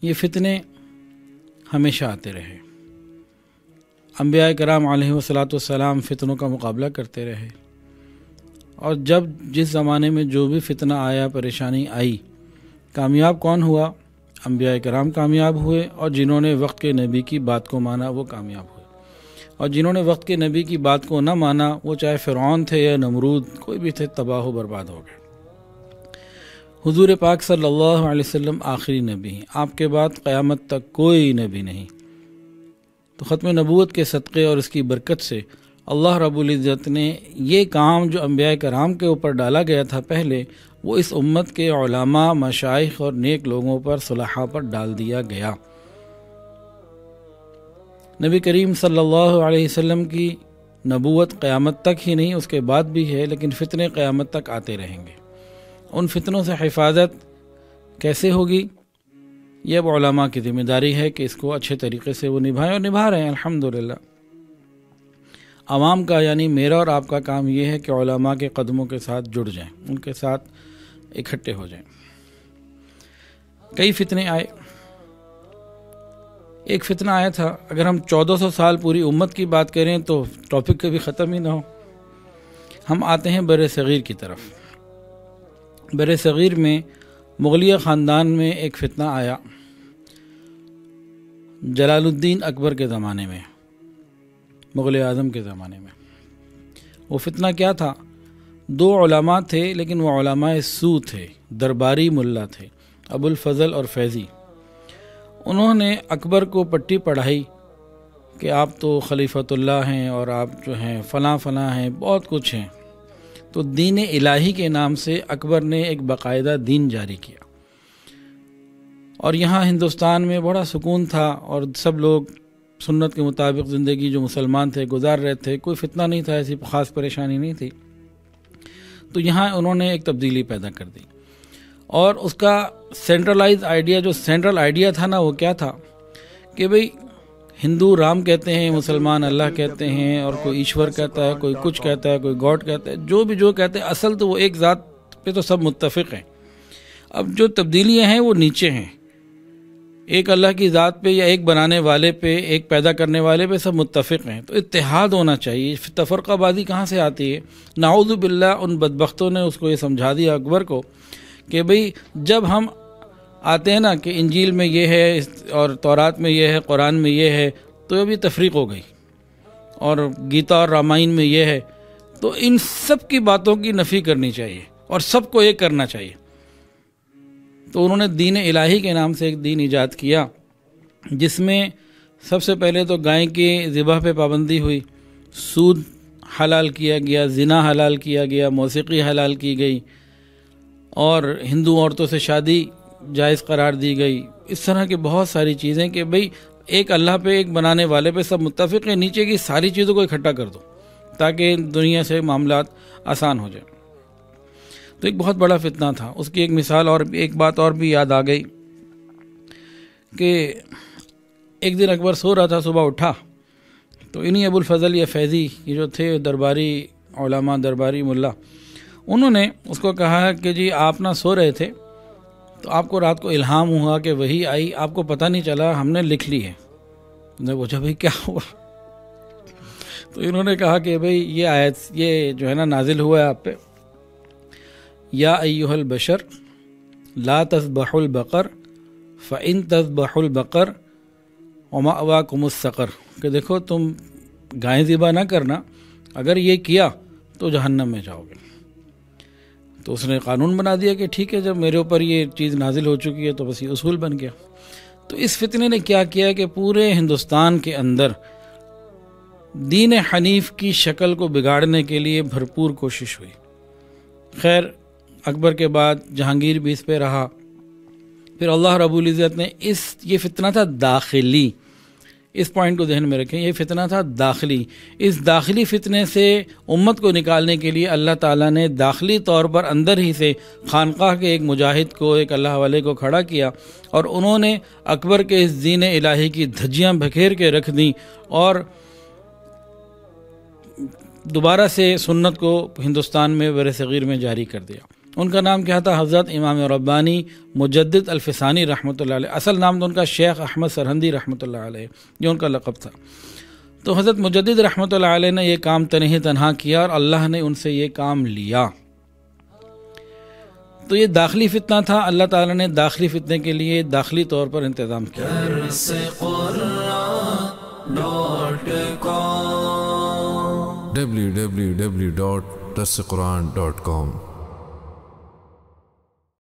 یہ فتنے ہمیشہ آتے رہے، انبیاء کرام علیہ والسلام فتنوں کا مقابلہ کرتے رہے، اور جس زمانے میں جو بھی فتنہ آیا، پریشانی آئی، کامیاب کون ہوا؟ انبیاء کرام کامیاب ہوئے، اور جنہوں نے وقت کے نبی کی بات کو مانا وہ کامیاب ہوئے، اور جنہوں نے وقت کے نبی کی بات کو نہ مانا، وہ چاہے فرعون تھے یا نمرود، کوئی بھی تھے، تباہ و برباد ہو گئے۔ حضور پاک صلی اللہ علیہ وسلم آخری نبی ہیں، آپ کے بعد قیامت تک کوئی نبی نہیں، تو ختم نبوت کے صدقے اور اس کی برکت سے اللہ رب العزت نے یہ کام جو انبیاء کرام کے اوپر ڈالا گیا تھا پہلے، وہ اس امت کے علماء، مشائخ اور نیک لوگوں پر، صلحاء پر ڈال دیا گیا۔ نبی کریم صلی اللہ علیہ وسلم کی نبوت قیامت تک ہی نہیں، اس کے بعد بھی ہے، لیکن فتنے قیامت تک آتے رہیں گے۔ ان فتنوں سے حفاظت کیسے ہوگی؟ یہ اب علماء کی ذمہ داری ہے کہ اس کو اچھے طریقے سے وہ نبھائیں، اور نبھا رہے ہیں الحمدللہ۔ عوام کا یعنی میرا اور آپ کا کام یہ ہے کہ علماء کے قدموں کے ساتھ جڑ جائیں، ان کے ساتھ اکٹھے ہو جائیں۔ کئی فتنے آئے، ایک فتنہ آیا تھا، اگر ہم 1400 سال پوری امت کی بات کریں تو ٹاپک کبھی ختم ہی نہ ہو۔ ہم آتے ہیں بر صغیر کی طرف۔ بر صغیر میں مغلیہ خاندان میں ایک فتنہ آیا جلال الدین اکبر کے زمانے میں، مغل اعظم کے زمانے میں۔ وہ فتنہ کیا تھا؟ دو علماء تھے، لیکن وہ علماء سو تھے، درباری ملا تھے، ابو الفضل اور فیضی۔ انہوں نے اکبر کو پٹی پڑھائی کہ آپ تو خلیفۃ اللہ ہیں، اور آپ جو ہیں فلاں فلاں ہیں، بہت کچھ ہیں۔ تو دین الہی کے نام سے اکبر نے ایک باقاعدہ دین جاری کیا، اور یہاں ہندوستان میں بڑا سکون تھا، اور سب لوگ سنت کے مطابق زندگی جو مسلمان تھے گزار رہے تھے، کوئی فتنہ نہیں تھا، ایسی خاص پریشانی نہیں تھی۔ تو یہاں انہوں نے ایک تبدیلی پیدا کر دی، اور اس کا سینٹرلائز آئیڈیا، جو سینٹرل آئیڈیا تھا نا، وہ کیا تھا کہ بھئی ہندو رام کہتے ہیں، مسلمان اللہ کہتے ہیں، اور کوئی ایشور کہتا ہے، کوئی کچھ کہتا ہے، کوئی گاڈ کہتا ہے، جو کہتے ہیں، اصل تو وہ ایک ذات پہ تو سب متفق ہیں۔ اب جو تبدیلیاں ہیں وہ نیچے ہیں، ایک اللہ کی ذات پہ یا ایک بنانے والے پہ، ایک پیدا کرنے والے پہ سب متفق ہیں، تو اتحاد ہونا چاہیے۔ تفرقہ بازی کہاں سے آتی ہے؟ نعوذ باللہ ان بدبختوں نے اس کو یہ سمجھا دیا اکبر کو کہ بھئی جب ہم آتے ہیں نا کہ انجیل میں یہ ہے اور تورات میں یہ ہے، قرآن میں یہ ہے، تو ابھی تفریق ہو گئی، اور گیتا اور رامائن میں یہ ہے، تو ان سب کی باتوں کی نفی کرنی چاہیے اور سب کو ایک کرنا چاہیے۔ تو انہوں نے دین الہی کے نام سے ایک دین ایجاد کیا، جس میں سب سے پہلے تو گائے کی ذبح پہ پابندی ہوئی، سود حلال کیا گیا، زنا حلال کیا گیا، موسیقی حلال کی گئی، اور ہندو عورتوں سے شادی جائز قرار دی گئی۔ اس طرح کی بہت ساری چیزیں کہ بھئی ایک اللہ پہ، ایک بنانے والے پہ سب متفق ہیں، نیچے کی ساری چیزوں کو اکٹھا کر دو تاکہ دنیا سے معاملات آسان ہو جائے۔ تو ایک بہت بڑا فتنہ تھا۔ اس کی ایک مثال اور ایک بات اور بھی یاد آ گئی کہ ایک دن اکبر سو رہا تھا، صبح اٹھا تو انہی ابو الفضل یا فیضی، یہ جو تھے درباری علماء، درباری ملا، انہوں نے اس کو کہا کہ جی آپ نہ سو رہے تھے تو آپ کو رات کو الہام ہوا کہ وحی آئی، آپ کو پتہ نہیں چلا، ہم نے لکھ لی ہے۔ انہوں نے پوچھا بھئی کیا ہوا؟ تو انہوں نے کہا کہ بھئی یہ آیت، یہ جو ہے نا نازل ہوا ہے آپ پہ، یا ایھا البشر لا تذبحوا البقر فإن تذبحوا البقر ومأواکم السقر، کہ دیکھو تم گائے ذبح نہ کرنا، اگر یہ کیا تو جہنم میں جاؤ گے۔ تو اس نے قانون بنا دیا کہ ٹھیک ہے، جب میرے اوپر یہ چیز نازل ہو چکی ہے تو بس یہ اصول بن گیا۔ تو اس فتنے نے کیا کیا کہ پورے ہندوستان کے اندر دین حنیف کی شکل کو بگاڑنے کے لیے بھرپور کوشش ہوئی۔ خیر اکبر کے بعد جہانگیر بھی اس پہ رہا، پھر اللہ رب العزت نے یہ فتنہ تھا داخلی، اس پوائنٹ کو ذہن میں رکھیں، یہ فتنہ تھا داخلی۔ اس داخلی فتنے سے امت کو نکالنے کے لیے اللہ تعالیٰ نے داخلی طور پر اندر ہی سے خانقاہ کے ایک مجاہد کو، ایک اللہ والے کو کھڑا کیا، اور انہوں نے اکبر کے اس دین الہی کی دھجیاں بکھیر کے رکھ دیں، اور دوبارہ سے سنت کو ہندوستان میں برصغیر میں جاری کر دیا۔ ان کا نام کیا تھا؟ حضرت امام ربانی مجدد الفسانی رحمۃ اللہ علیہ. اصل نام تو ان کا شیخ احمد سرہندی رحمۃ اللہ علیہ، یہ ان کا لقب تھا. تو حضرت مجدد رحمۃ اللہ علیہ نے یہ کام تنہا کیا اور اللہ نے ان سے یہ کام لیا. تو یہ داخلی فتنہ تھا، اللہ تعالیٰ نے داخلی فتنے کے لیے داخلی طور پر انتظام کیا. www.darsequran.com